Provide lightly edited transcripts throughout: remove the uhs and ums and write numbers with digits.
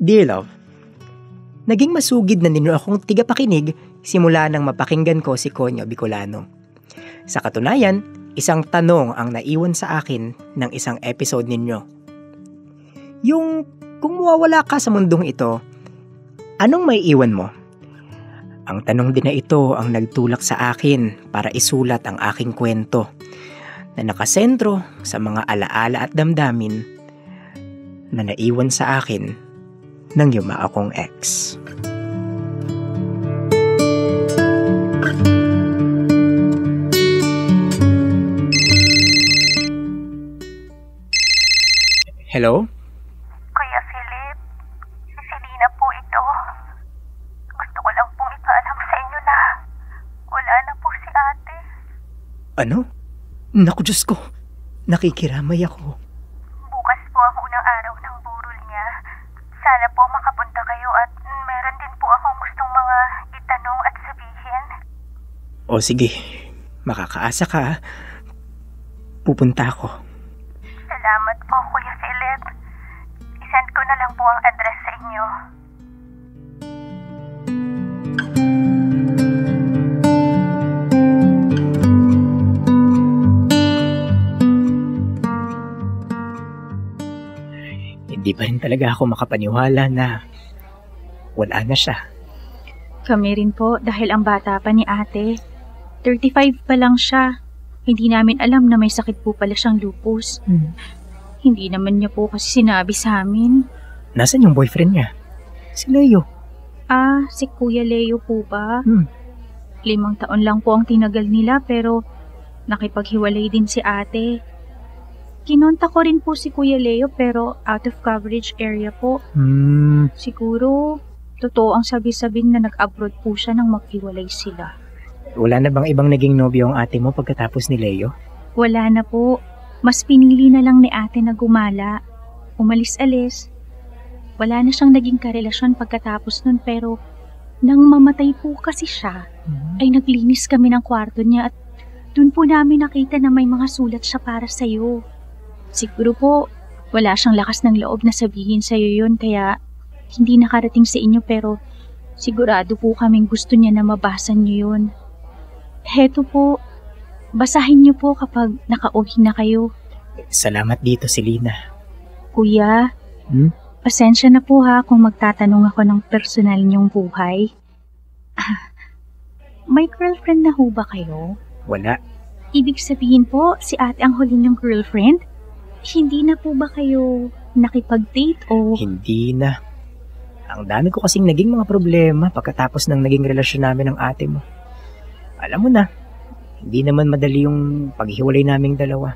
Dear Love, naging masugid na ninyo akong tigapakinig simula nang mapakinggan ko si Konyo Bicolano. Sa katunayan, isang tanong ang naiwan sa akin ng isang episode ninyo. Yung kung mawawala ka sa mundong ito, anong may iwan mo? Ang tanong din na ito ang nagtulak sa akin para isulat ang aking kwento na nakasentro sa mga alaala at damdamin na naiwan sa akin ng yuma akong ex. Hello? Kuya Philip, si Selena po ito. Gusto ko lang pong ipaalam sa inyo na wala na po si ate. Ano? Naku Diyos ko, nakikiramay ako. Bukas po ang unang araw ng burol niya. Sana po makapunta kayo at meron din po akong gustong mga itanong at sabihin. O sige, makakaasa ka. Pupunta ako. Salamat po, Kuya Philip. I-send ko na lang po ang address sa inyo. Hindi pa rin talaga ako makapaniwala na wala na siya. Kami rin po dahil ang bata pa ni ate. 35 pa lang siya. Hindi namin alam na may sakit po pala siyang lupus. Hindi naman niya po kasi sinabi sa amin. Nasaan yung boyfriend niya? Si Leo. Si Kuya Leo po ba? 5 taon lang po ang tinagal nila pero nakipaghiwalay din si ate. Kinonta ko rin po si Kuya Leo pero out of coverage area po. Siguro, totoo ang sabi-sabing na nag-abroad po siya nang maghiwalay sila. Wala na bang ibang naging nobyo ang ate mo pagkatapos ni Leo? Wala na po. Mas pinili na lang ni ate na gumala. Umalis-alis. Wala na siyang naging karelasyon pagkatapos nun pero nang mamatay po kasi siya, ay naglinis kami ng kwarto niya at dun po namin nakita na may mga sulat siya para sa'yo. Siguro po, wala siyang lakas ng loob na sabihin sa'yo yun kaya hindi nakarating sa inyo pero sigurado po kaming gusto niya na mabasa niyo yun. Heto po, basahin niyo po kapag nakauwi na kayo. Salamat dito, Selena. Kuya, pasensya na po ha kung magtatanong ako ng personal niyong buhay. May girlfriend na ho ba kayo? Wala. Ibig sabihin po, si ate ang huli niyong girlfriend? Hindi na po ba kayo nakipag-date o... Hindi na. Ang dami ko kasing naging mga problema pagkatapos ng naging relasyon namin ng ate mo. Alam mo na, hindi naman madali yung paghiwalay naming dalawa.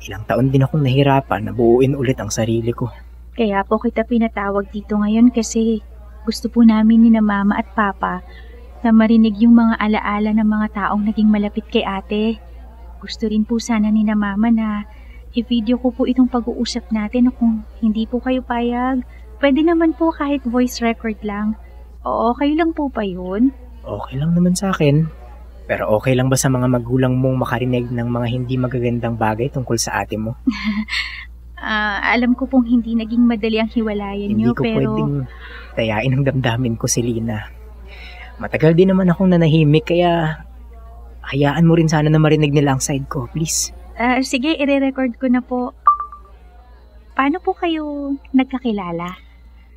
Ilang taon din akong nahirapan na buuin ulit ang sarili ko. Kaya po kita pinatawag dito ngayon kasi gusto po namin ni na mama at papa na marinig yung mga alaala ng mga taong naging malapit kay ate. Gusto rin po sana ni na mama na i-video ko po itong pag-uusap natin o kung hindi po kayo payag, pwede naman po kahit voice record lang. O okay lang po pa yun? Okay lang naman sa akin. Pero okay lang ba sa mga magulang mong makarinig ng mga hindi magagandang bagay tungkol sa ate mo? Alam ko pong hindi naging madali ang hiwalayan niyo pero... Hindi ko pwedeng tayain ang damdamin ko, Selena. Matagal din naman akong nanahimik kaya hayaan mo rin sana na marinig nila ang side ko, please. Sige, ire-record ko na po. Paano po kayo nagkakilala?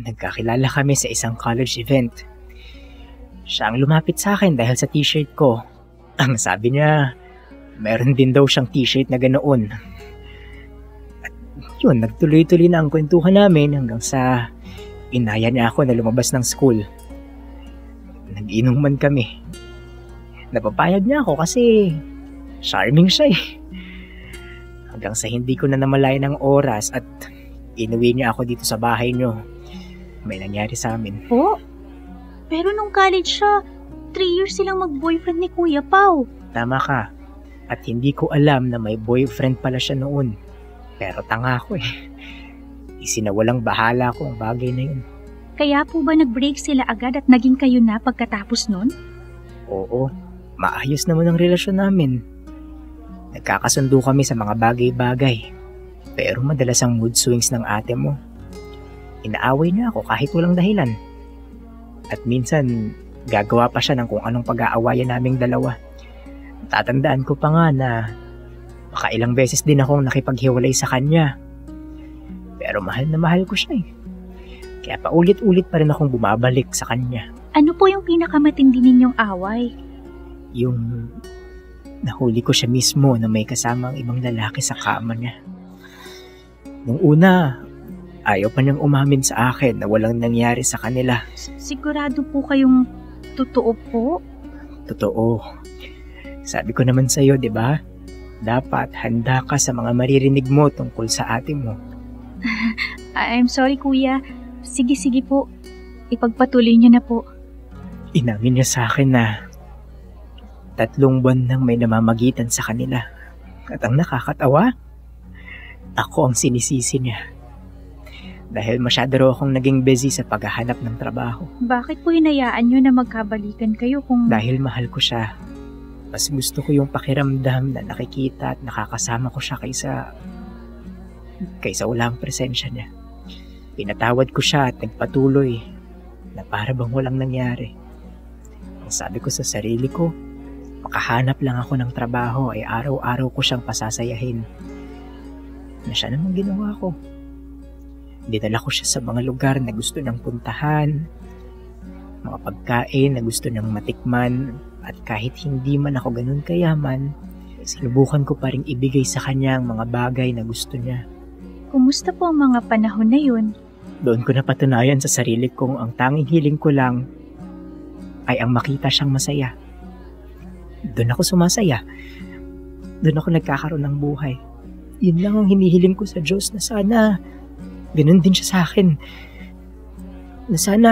Nagkakilala kami sa isang college event. Siya ang lumapit sa akin dahil sa t-shirt ko. Ang sabi niya, meron din daw siyang t-shirt na ganoon. At yun, nagtuloy-tuloy na ang kwentuhan namin hanggang sa inaya niya ako na lumabas ng school. Nag-inuman kami. Napapayag niya ako kasi charming siya eh. Hanggang sa hindi ko na namalayan ng oras at inuwi niya ako dito sa bahay niyo. May nangyari sa amin. Po? Pero nung college siya, 3 years silang mag-boyfriend ni Kuya Pao. Tama ka. At hindi ko alam na may boyfriend pala siya noon. Pero tanga ako eh. Isinawalang bahala ko ang bagay na yun. Kaya po ba nag-break sila agad at naging kayo na pagkatapos nun? Oo. Maayos naman ang relasyon namin. Nagkakasundo kami sa mga bagay-bagay. Pero madalas ang mood swings ng ate mo. Inaaway niya ako kahit walang dahilan. At minsan, gagawa pa siya ng kung anong pag-aawayan naming dalawa. Tatandaan ko pa nga na makailang beses din akong nakipaghiwalay sa kanya. Pero mahal na mahal ko siya eh. Kaya paulit-ulit pa rin akong bumabalik sa kanya. Ano po yung pinakamatindi ninyong away? Yung nahuli ko siya mismo na may kasamang ibang lalaki sa kama niya. Nung una, ayaw pa niyang umamin sa akin na walang nangyari sa kanila. Sigurado po kayong totoo po? Totoo. Sabi ko naman sa'yo, di ba? Dapat handa ka sa mga maririnig mo tungkol sa ate mo. I'm sorry, kuya. Sige po. Ipagpatuloy niyo na po. Inamin niya sa akin na 3 buwan nang may namamagitan sa kanila. At ang nakakatawa, ako ang sinisisi niya. Dahil masyado raw akong naging busy sa paghahanap ng trabaho. Bakit po hinayaan niyo na magkabalikan kayo kung... Dahil mahal ko siya. Mas gusto ko yung pakiramdam na nakikita at nakakasama ko siya kaysa wala ang presensya niya. Pinatawad ko siya at nagpatuloy na para bang walang nangyari. Ang sabi ko sa sarili ko, makahanap lang ako ng trabaho ay araw-araw ko siyang pasasayahin. Na siya naman ginawa ko. Dinala ko siya sa mga lugar na gusto niyang puntahan, mga pagkain na gusto niyang matikman, at kahit hindi man ako ganun kayaman, sinubukan ko pa rin ibigay sa kanya ang mga bagay na gusto niya. Kumusta po ang mga panahon na yun? Doon ko napatunayan sa sarili kong ang tanging hiling ko lang ay ang makita siyang masaya. Doon ako sumasaya. Doon ako nagkakaroon ng buhay. Yun lang ang hinihiling ko sa Diyos na sana ganun din siya sa akin. Na sana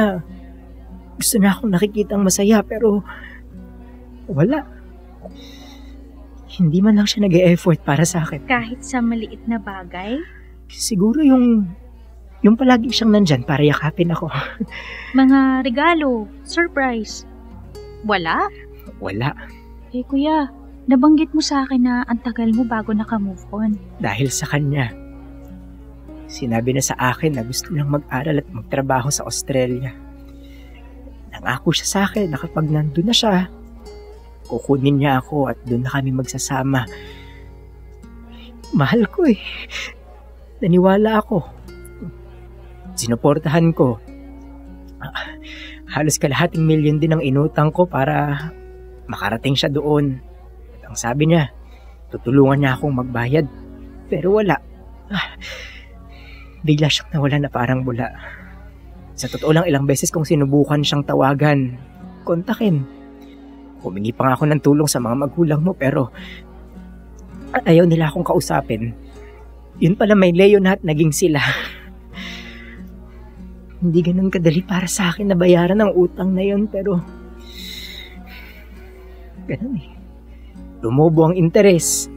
gusto na akong nakikitang masaya pero wala. Hindi man lang siya nag-e-effort para sa akin. Kahit sa maliit na bagay? Siguro yung palagi siyang nandyan para yakapin ako. Mga regalo, surprise. Wala? Wala. Kuya, nabanggit mo sa akin na ang tagal mo bago naka-move on. Dahil sa kanya. Sinabi na sa akin na gusto niyang mag-aral at magtrabaho sa Australia. Nangako siya sa akin na kapag nandun na siya, kukunin niya ako at doon na kami magsasama. Mahal ko eh. Naniwala ako. Sinuportahan ko. Halos kalahating milyon din ang inutang ko para makarating siya doon. At ang sabi niya, tutulungan niya akong magbayad. Pero wala. Bigla siyang nawala na parang bula. Sa totoo lang ilang beses kong sinubukan siyang tawagan, kontakin. Humingi pa nga ako ng tulong sa mga magulang mo pero ayaw nila akong kausapin. Yun pala may leyo na at naging sila. Hindi ganun kadali para sa akin na bayaran ang utang na yun pero ganun eh. Lumobo ang interes.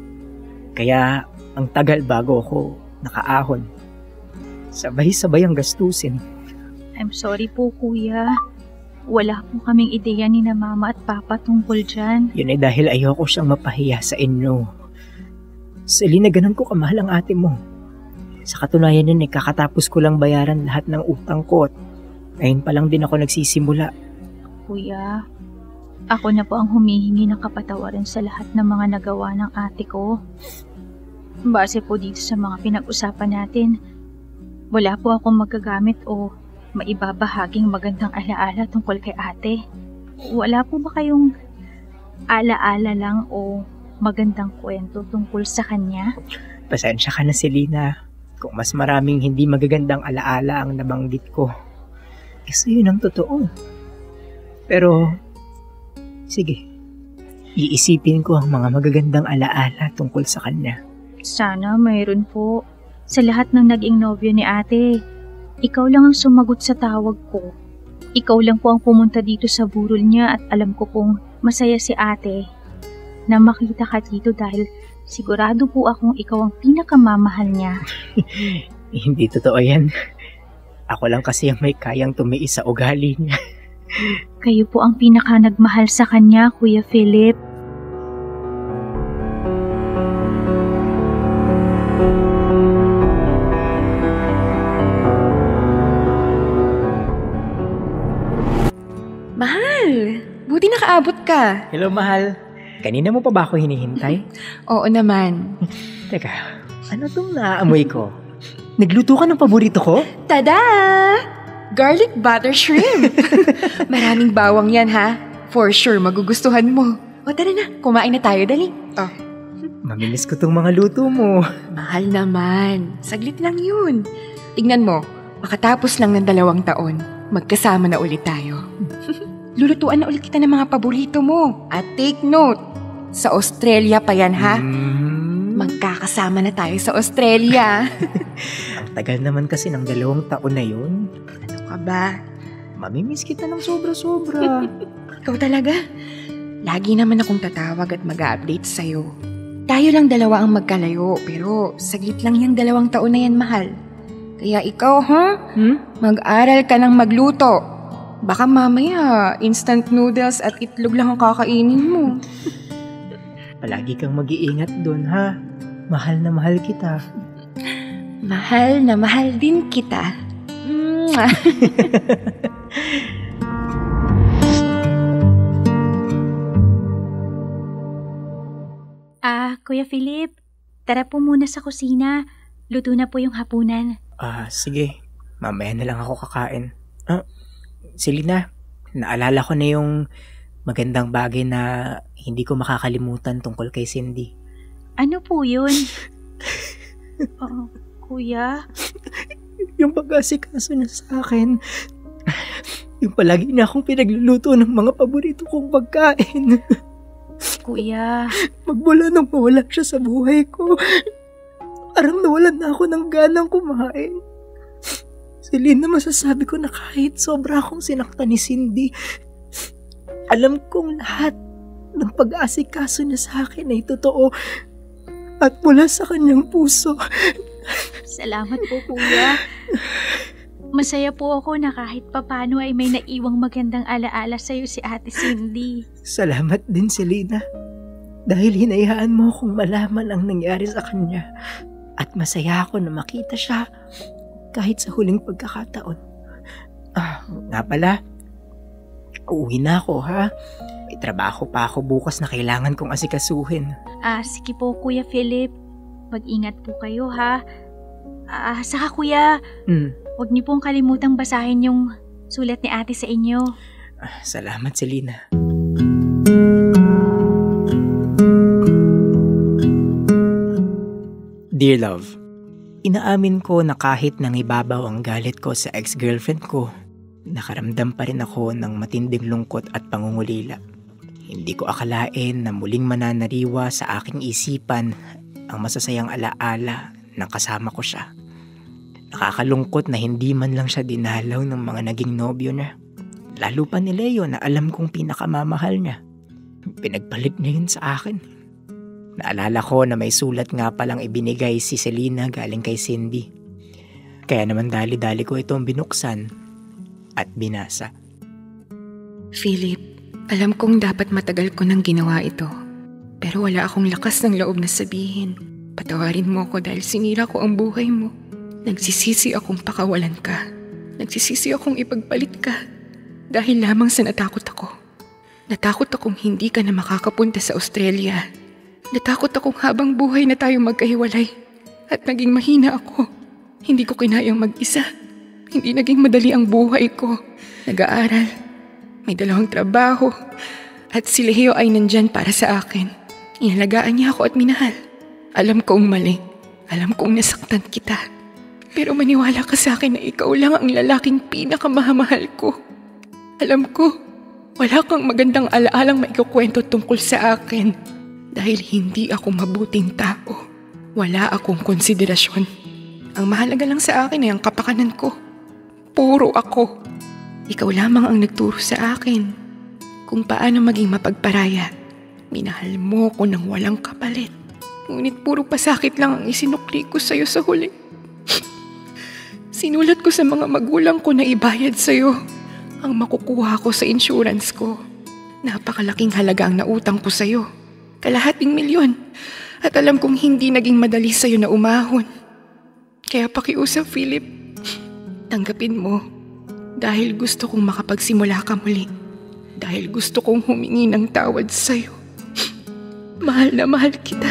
Kaya ang tagal bago ako nakaahon. Sabay-sabay ang gastusin. I'm sorry po, kuya. Wala po kaming ideya ni na mama at papa tungkol dyan. Yun ay dahil ayoko siyang mapahiya sa inyo. Selena, ganun ko kamahal ang ate mo. Sa katunayan yun, kakatapos ko lang bayaran lahat ng utang ko at ngayon pa lang din ako nagsisimula. Kuya, ako na po ang humihingi ng kapatawaran sa lahat ng mga nagawa ng ate ko. Base po dito sa mga pinag-usapan natin, wala po akong magagamit o maibabahaging magandang alaala tungkol kay ate. Wala po ba kayong alaala lang o magandang kwento tungkol sa kanya? Pasensya ka na, Selena, kung mas maraming hindi magagandang alaala ang nabanggit ko. Kasi yun ang totoo. Pero, sige, iisipin ko ang mga magagandang alaala tungkol sa kanya. Sana mayroon po. Sa lahat ng naging nobyo ni ate, ikaw lang ang sumagot sa tawag ko. Ikaw lang po ang pumunta dito sa burol niya at alam ko pong masaya si ate na makita ka dito dahil sigurado po akong ikaw ang pinakamamahal niya. Hindi totoo yan. Ako lang kasi ang may kayang tumiis sa ugali niya. Kayo po ang pinaka nagmahal sa kanya, Kuya Philip. umaabot ka. Hello, mahal. Kanina mo pa ba ako hinihintay? Oo naman. Teka, ano tong naaamoy ko? Nagluto ka ng paborito ko? Tada! Garlic butter shrimp. Maraming bawang yan ha. For sure, magugustuhan mo. O tara na, kumain na tayo, dali. Oh. Mamimiss ko tong mga luto mo. Mahal naman. Saglit lang yun. Tignan mo, makatapos lang ng 2 taon, magkasama na ulit tayo. Lulutuan na ulit kita ng mga paborito mo. At take note, sa Australia pa yan ha. Magkakasama na tayo sa Australia. Ang tagal naman kasi ng 2 taon na yun. Ano ka ba? Mamimiss kita ng sobra-sobra. Ikaw talaga? Lagi naman akong tatawag at mag-update sa'yo. Tayo lang 2 ang magkalayo, pero saglit lang yung 2 taon na yan, mahal. Kaya ikaw, mag-aral ka ng magluto. Baka mamaya, instant noodles at itlog lang ang kakainin mo. Palagi kang mag-iingat dun, ha? Mahal na mahal kita. Mahal na mahal din kita. Kuya Philip, tara po muna sa kusina. Luto na po yung hapunan. Sige. Mamaya na lang ako kakain. Selena, naalala ko na yung magandang bagay na hindi ko makakalimutan tungkol kay Cindy. Ano po yun? Kuya? Yung pag-asikaso niya sa akin. Yung palagi na akong pinagluluto ng mga paborito kong pagkain. Kuya. Magmula nang mawala siya sa buhay ko, parang nawalan na ako ng ganang kumain. Selena, masasabi ko na kahit sobra akong sinaktan ni Cindy, alam kong lahat ng pag-aasikaso niya sa akin ay totoo at mula sa kanyang puso. Salamat po, Kuya. Masaya po ako na kahit papano ay may naiwang magandang alaala sa'yo si Ate Cindy. Salamat din, Selena. Dahil hinayaan mo akong malaman ang nangyari sa kanya. At masaya ako na makita siya kahit sa huling pagkakataon. Nga pala, uuwi na ako, ha? May trabaho pa ako bukas na kailangan kong asikasuhin. Sige po, Kuya Philip. Mag-ingat po kayo, ha? Saka, Kuya, huwag niyo pong kalimutang basahin yung sulat ni Ate sa inyo. Salamat, Selena. Dear Love, inaamin ko na kahit nangibabaw ang galit ko sa ex-girlfriend ko, nakaramdam pa rin ako ng matinding lungkot at pangungulila. Hindi ko akalain na muling mananariwa sa aking isipan ang masasayang alaala ng kasama ko siya. Nakakalungkot na hindi man lang siya dinalaw ng mga naging nobyo niya. Lalo pa ni Leo na alam kong pinakamamahal niya. Pinagpalit niya yun sa akin. Naalala ko na may sulat nga palang ibinigay si Selena galing kay Cindy. Kaya naman dali-dali ko itong binuksan at binasa. Philip, alam kong dapat matagal ko nang ginawa ito. Pero wala akong lakas ng loob na sabihin. Patawarin mo ako dahil sinira ko ang buhay mo. Nagsisisi akong pakawalan ka. Nagsisisi akong ipagpalit ka. Dahil lamang sa natakot ako. Natakot akong hindi ka na makakapunta sa Australia. Natakot akong habang buhay na tayo magkahiwalay. At naging mahina ako. Hindi ko kinayang mag-isa. Hindi naging madali ang buhay ko. Nag-aaral. May 2 trabaho. At si Leo ay nandyan para sa akin. Inalagaan niya ako at minahal. Alam kong mali. Alam kong nasaktan kita. Pero maniwala ka sa akin na ikaw lang ang lalaking pinakamahal ko. Alam ko, wala kang magandang alaalang maikukwento tungkol sa akin. Dahil hindi ako mabuting tao. Wala akong konsiderasyon. Ang mahalaga lang sa akin ay ang kapakanan ko. Puro ako. Ikaw lamang ang nagturo sa akin kung paano maging mapagparaya. Minahal mo ko ng walang kapalit. Ngunit puro pasakit lang ang isinukli ko sa'yo sa huli. Sinulat ko sa mga magulang ko na ibayad sa'yo ang makukuha ko sa insurance ko. Napakalaking halaga ang nautang ko sa'yo. 250,000. At alam kong hindi naging madali sa'yo na umahon. Kaya pakiusap, Philip. Tanggapin mo dahil gusto kong makapagsimula ka muli. dahil gusto kong humingi ng tawad sa'yo. Mahal na mahal kita.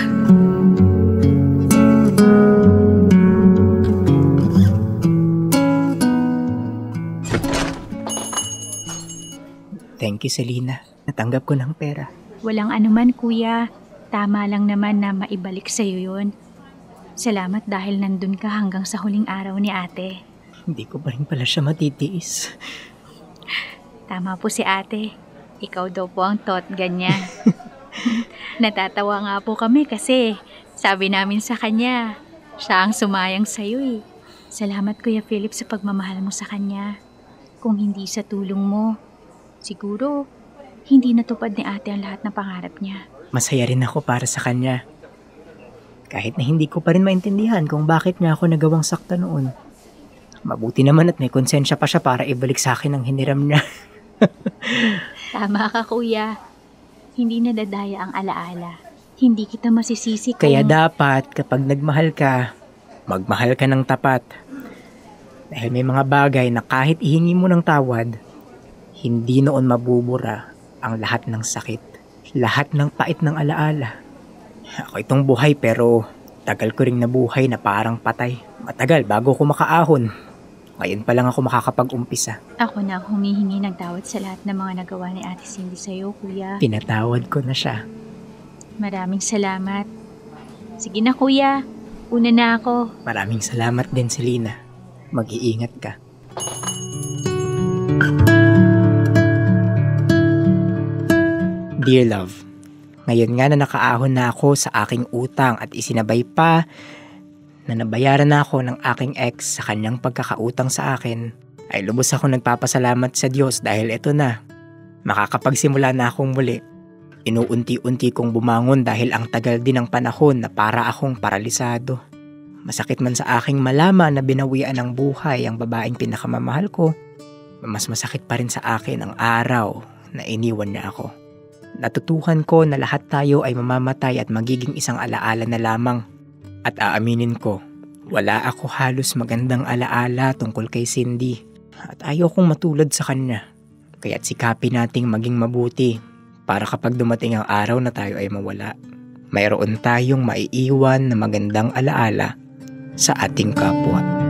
Thank you, Selena. Natanggap ko ng pera. Walang anuman, kuya. Tama lang naman na maibalik sa'yo yun. Salamat dahil nandun ka hanggang sa huling araw ni ate. Hindi ko pa rin pala siya matitiis. Tama po si ate. Ikaw daw po ang totgan niya. Natatawa nga po kami kasi sabi namin sa kanya, siya ang sumayang sa'yo eh. Salamat Kuya Philip sa pagmamahal mo sa kanya. Kung hindi sa tulong mo, siguro hindi natupad ni ate ang lahat ng pangarap niya. Masaya rin ako para sa kanya. Kahit na hindi ko pa rin maintindihan kung bakit niya ako nagawang sakta noon. Mabuti naman at may konsensya pa siya para ibalik sa akin ang hiniram niya. Tama ka, kuya. Hindi nadadaya ang alaala. Hindi kita masisisi kung... Kaya dapat kapag nagmahal ka, magmahal ka ng tapat. Dahil may mga bagay na kahit ihingi mo ng tawad, hindi noon mabubura ang lahat ng sakit. Lahat ng pait ng alaala. Ako itong buhay pero tagal ko ring nabuhay na parang patay. Matagal bago ko makaahon. Ngayon pa lang ako makakapag-umpisa. Ako na ang humihingi ng tawad sa lahat ng mga nagawa ni Ate Cindy sa'yo, kuya. Pinatawad ko na siya. Maraming salamat. Sige na, kuya. Una na ako. Maraming salamat din, Selena. Mag-iingat ka. Dear love, ngayon nga na nakaahon na ako sa aking utang at isinabay pa na nabayaran na ako ng aking ex sa kanyang pagkakautang sa akin, ay lubos ako nagpapasalamat sa Diyos dahil ito na. Makakapagsimula na akong muli. Inuunti-unti kong bumangon dahil ang tagal din ng panahon na para akong paralisado. Masakit man sa aking malaman na binawian ng buhay ang babaeng pinakamamahal ko, mas masakit pa rin sa akin ang araw na iniwan niya ako. Natutuhan ko na lahat tayo ay mamamatay at magiging isang alaala na lamang. At aaminin ko, wala ako halos magandang alaala tungkol kay Cindy. At ayaw kong matulad sa kanya. Kaya't sikapin nating maging mabuti para kapag dumating ang araw na tayo ay mawala, mayroon tayong maiiwan na magandang alaala sa ating kapwa.